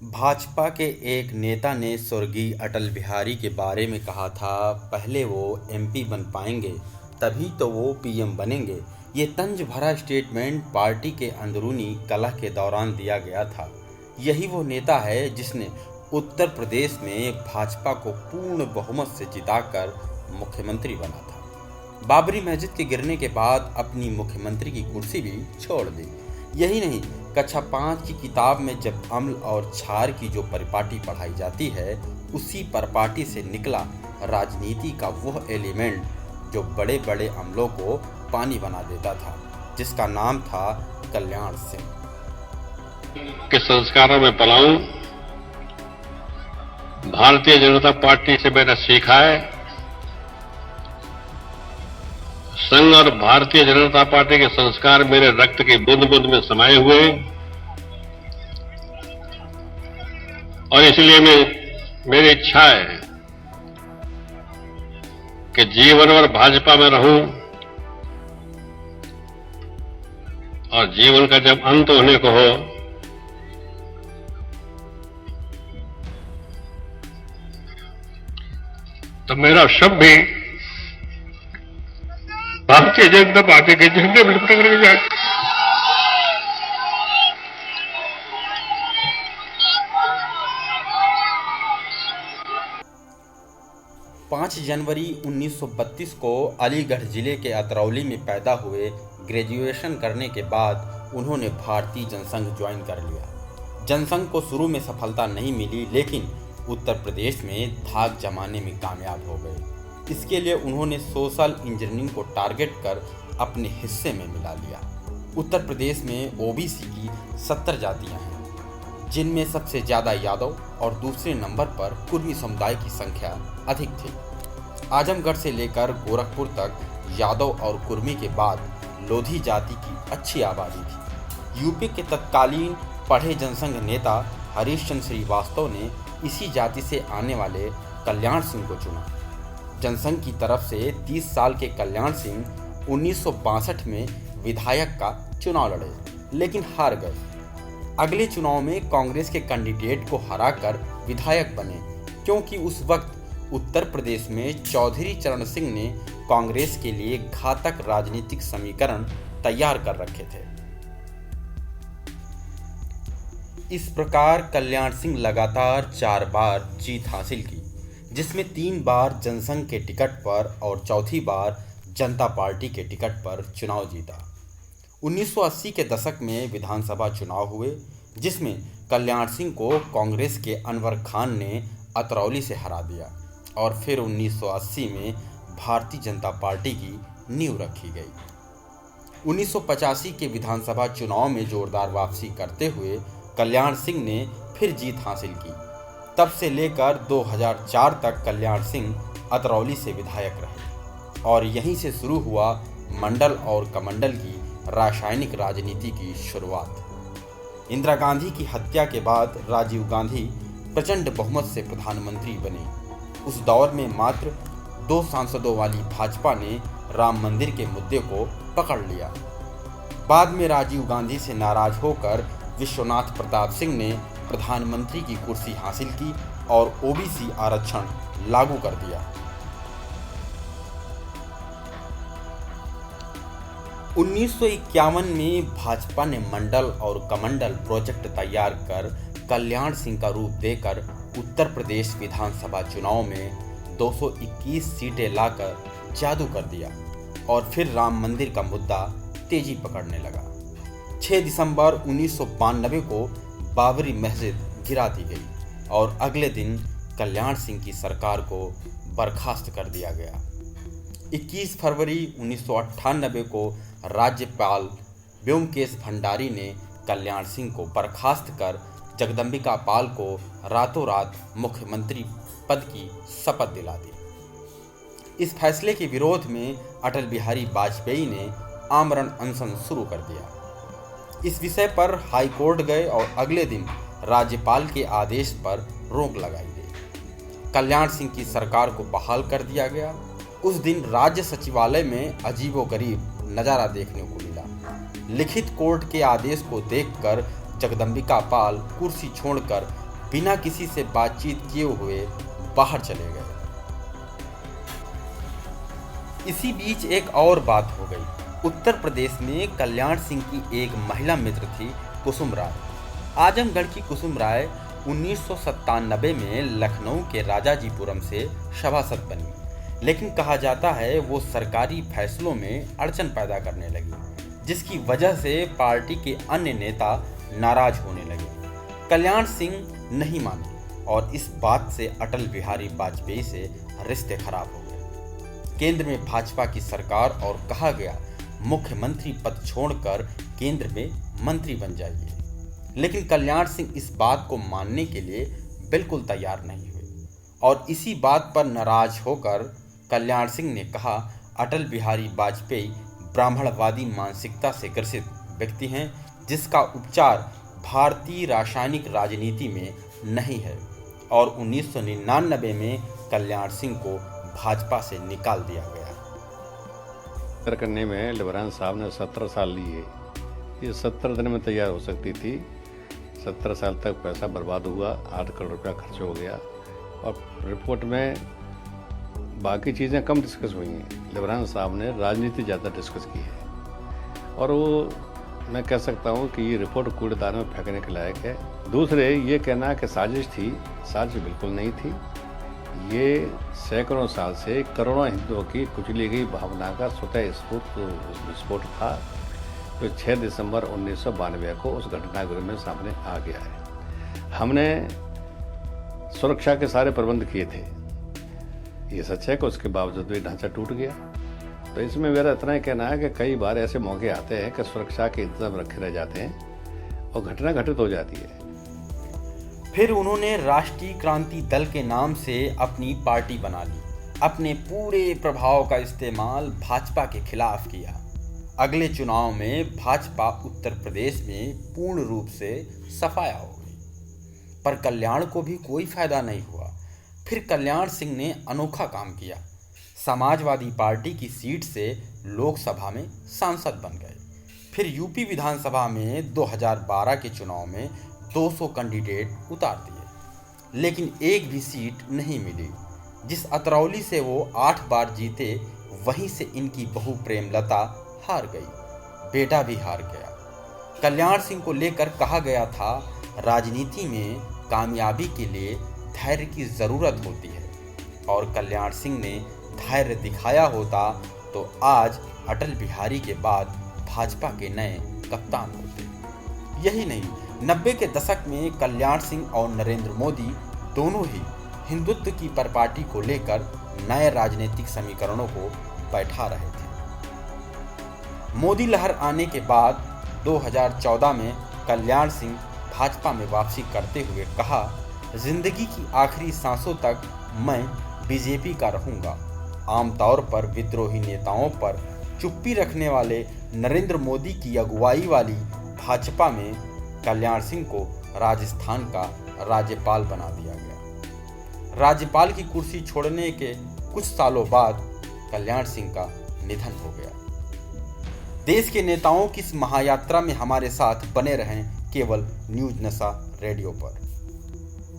भाजपा के एक नेता ने स्वर्गीय अटल बिहारी के बारे में कहा था, पहले वो एमपी बन पाएंगे तभी तो वो पीएम बनेंगे। ये तंज भरा स्टेटमेंट पार्टी के अंदरूनी कलह के दौरान दिया गया था। यही वो नेता है जिसने उत्तर प्रदेश में भाजपा को पूर्ण बहुमत से जिताकर मुख्यमंत्री बना था। बाबरी मस्जिद के गिरने के बाद अपनी मुख्यमंत्री की कुर्सी भी छोड़ दी। यही नहीं, कक्षा 5 की किताब में जब अम्ल और क्षार की जो परिपाटी पढ़ाई जाती है, उसी परिपाटी से निकला राजनीति का वह एलिमेंट जो बड़े बड़े अम्लों को पानी बना देता था, जिसका नाम था कल्याण सिंह। के संस्कारों में पला हूं। भारतीय जनता पार्टी से मैंने सीखा है। संघ और भारतीय जनता पार्टी के संस्कार मेरे रक्त की बूंद बूंद में समाये हुए हैं और इसलिए मेरी इच्छा है कि जीवन भर भाजपा में रहूं और जीवन का जब अंत होने को हो तो मेरा शव भी भारतीय जनता पार्टी के झंडे में लिपट कर जाए। 5 जनवरी 1932 को अलीगढ़ जिले के अतरौली में पैदा हुए। ग्रेजुएशन करने के बाद उन्होंने भारतीय जनसंघ ज्वाइन कर लिया। जनसंघ को शुरू में सफलता नहीं मिली, लेकिन उत्तर प्रदेश में धाक जमाने में कामयाब हो गए। इसके लिए उन्होंने सोशल इंजीनियरिंग को टारगेट कर अपने हिस्से में मिला लिया। उत्तर प्रदेश में ओबीसी की 70 जातियां हैं, जिनमें सबसे ज़्यादा यादव और दूसरे नंबर पर कुर्मी समुदाय की संख्या अधिक थी। आजमगढ़ से लेकर गोरखपुर तक यादव और कुर्मी के बाद लोधी जाति की अच्छी आबादी थी। यूपी के तत्कालीन पढ़े जनसंघ नेता हरीश चंद्र श्रीवास्तव ने इसी जाति से आने वाले कल्याण सिंह को चुना। जनसंघ की तरफ से 30 साल के कल्याण सिंह 1962 में विधायक का चुनाव लड़े, लेकिन हार गए। अगले चुनाव में कांग्रेस के कैंडिडेट को हराकर विधायक बने, क्योंकि उस वक्त उत्तर प्रदेश में चौधरी चरण सिंह ने कांग्रेस के लिए घातक राजनीतिक समीकरण तैयार कर रखे थे। इस प्रकार कल्याण सिंह लगातार 4 बार जीत हासिल की, जिसमें 3 बार जनसंघ के टिकट पर और चौथी बार जनता पार्टी के टिकट पर चुनाव जीता। 1980 के दशक में विधानसभा चुनाव हुए, जिसमें कल्याण सिंह को कांग्रेस के अनवर खान ने अतरौली से हरा दिया और फिर 1980 में भारतीय जनता पार्टी की नींव रखी गई। 1985 के विधानसभा चुनाव में जोरदार वापसी करते हुए कल्याण सिंह ने फिर जीत हासिल की। तब से लेकर 2004 तक कल्याण सिंह अतरौली से विधायक रहे और यहीं से शुरू हुआ मंडल और कमंडल की रासायनिक राजनीति की शुरुआत। इंदिरा गांधी की हत्या के बाद राजीव गांधी प्रचंड बहुमत से प्रधानमंत्री बने। उस दौर में मात्र 2 सांसदों वाली भाजपा ने राम मंदिर के मुद्दे को पकड़ लिया। बाद में राजीव गांधी से नाराज होकर विश्वनाथ प्रताप सिंह ने प्रधानमंत्री की कुर्सी हासिल की और ओबीसी आरक्षण लागू कर दिया। 1951 में भाजपा ने मंडल और कमंडल प्रोजेक्ट तैयार कर कल्याण सिंह का रूप देकर उत्तर प्रदेश विधानसभा चुनाव में 221 सीटें लाकर जादू कर दिया और फिर राम मंदिर का मुद्दा तेजी पकड़ने लगा। 6 दिसंबर 1992 को बाबरी मस्जिद गिरा दी गई और अगले दिन कल्याण सिंह की सरकार को बर्खास्त कर दिया गया। 21 फरवरी 1998 को राज्यपाल व्योमकेश भंडारी ने कल्याण सिंह को बर्खास्त कर जगदम्बिका पाल को रातों रात मुख्यमंत्री पद की शपथ दिला दी। इस फैसले के विरोध में अटल बिहारी वाजपेयी ने आमरण अनशन शुरू कर दिया। इस विषय पर हाई कोर्ट गए और अगले दिन राज्यपाल के आदेश पर रोक लगाई गई। कल्याण सिंह की सरकार को बहाल कर दिया गया। उस दिन राज्य सचिवालय में अजीबोगरीब नज़ारा देखने को मिला। लिखित कोर्ट के आदेश को देखकर जगदम्बिका पाल कुर्सी छोड़कर बिना किसी से बातचीत किए हुए बाहर चले गए। इसी बीच एक और बात हो गई। उत्तर प्रदेश में कल्याण सिंह की एक महिला मित्र थी, कुसुम राय। आजमगढ़ की कुसुम राय 1997 में लखनऊ के राजाजीपुरम से सभासद बनी, लेकिन कहा जाता है वो सरकारी फैसलों में अड़चन पैदा करने लगी, जिसकी वजह से पार्टी के अन्य नेता नाराज होने लगे। कल्याण सिंह नहीं माने और इस बात से अटल बिहारी वाजपेयी से रिश्ते खराब हो गए। केंद्र में भाजपा की सरकार और कहा गया मुख्यमंत्री पद छोड़कर केंद्र में मंत्री बन जाइए, लेकिन कल्याण सिंह इस बात को मानने के लिए बिल्कुल तैयार नहीं हुए और इसी बात पर नाराज होकर कल्याण सिंह ने कहा, अटल बिहारी वाजपेयी ब्राह्मणवादी मानसिकता से ग्रसित व्यक्ति हैं, जिसका उपचार भारतीय रासायनिक राजनीति में नहीं है, और 1999 में कल्याण सिंह को भाजपा से निकाल दिया गया। करने में लिबरान साहब ने 17 साल लिए। ये 17 दिन में तैयार हो सकती थी। 17 साल तक पैसा बर्बाद हुआ, 8 करोड़ रुपया खर्च हो गया और रिपोर्ट में बाकी चीज़ें कम डिस्कस हुई हैं। लिबरान साहब ने राजनीति ज़्यादा डिस्कस की है और वो मैं कह सकता हूँ कि ये रिपोर्ट कूड़ेदान में फेंकने के लायक है। दूसरे ये कहना कि साजिश थी, साजिश बिल्कुल नहीं थी। ये सैकड़ों साल से करोड़ों हिंदुओं की कुचली गई भावना का स्वतः विस्फोट था, जो 6 दिसंबर 1992 को उस घटनागृह में सामने आ गया है। हमने सुरक्षा के सारे प्रबंध किए थे, ये सच है कि उसके बावजूद भी ढांचा टूट गया। तो इसमें मेरा इतना ही कहना है कि कई बार ऐसे मौके आते हैं कि सुरक्षा के इंतजाम रखे रह जाते हैं और घटना घटित हो जाती है। फिर उन्होंने राष्ट्रीय क्रांति दल के नाम से अपनी पार्टी बना ली, अपने पूरे प्रभाव का इस्तेमाल भाजपा के खिलाफ किया। अगले चुनाव में भाजपा उत्तर प्रदेश में पूर्ण रूप से सफाया हो गई, पर कल्याण को भी कोई फायदा नहीं हुआ। फिर कल्याण सिंह ने अनोखा काम किया, समाजवादी पार्टी की सीट से लोकसभा में सांसद बन गए। फिर यूपी विधानसभा में 2012 के चुनाव में 200 कैंडिडेट उतार दिए, लेकिन एक भी सीट नहीं मिली। जिस अतरौली से वो 8 बार जीते, वहीं से इनकी बहू प्रेमलता हार गई, बेटा भी हार गया। कल्याण सिंह को लेकर कहा गया था, राजनीति में कामयाबी के लिए धैर्य की ज़रूरत होती है, और कल्याण सिंह ने धैर्य दिखाया होता तो आज अटल बिहारी के बाद भाजपा के नए कप्तान होते। यही नहीं, 90 के दशक में कल्याण सिंह और नरेंद्र मोदी दोनों ही हिंदुत्व की परिपाटी को लेकर नए राजनीतिक समीकरणों को बैठा रहे थे। मोदी लहर आने के बाद 2014 में कल्याण सिंह भाजपा में वापसी करते हुए कहा, जिंदगी की आखिरी सांसों तक मैं बीजेपी का रहूंगा। आमतौर पर विद्रोही नेताओं पर चुप्पी रखने वाले नरेंद्र मोदी की अगुवाई वाली भाजपा में कल्याण सिंह को राजस्थान का राज्यपाल बना दिया गया। राज्यपाल की कुर्सी छोड़ने के कुछ सालों बाद कल्याण सिंह का निधन हो गया। देश के नेताओं की इस महायात्रा में हमारे साथ बने रहें केवल न्यूज नशा रेडियो पर।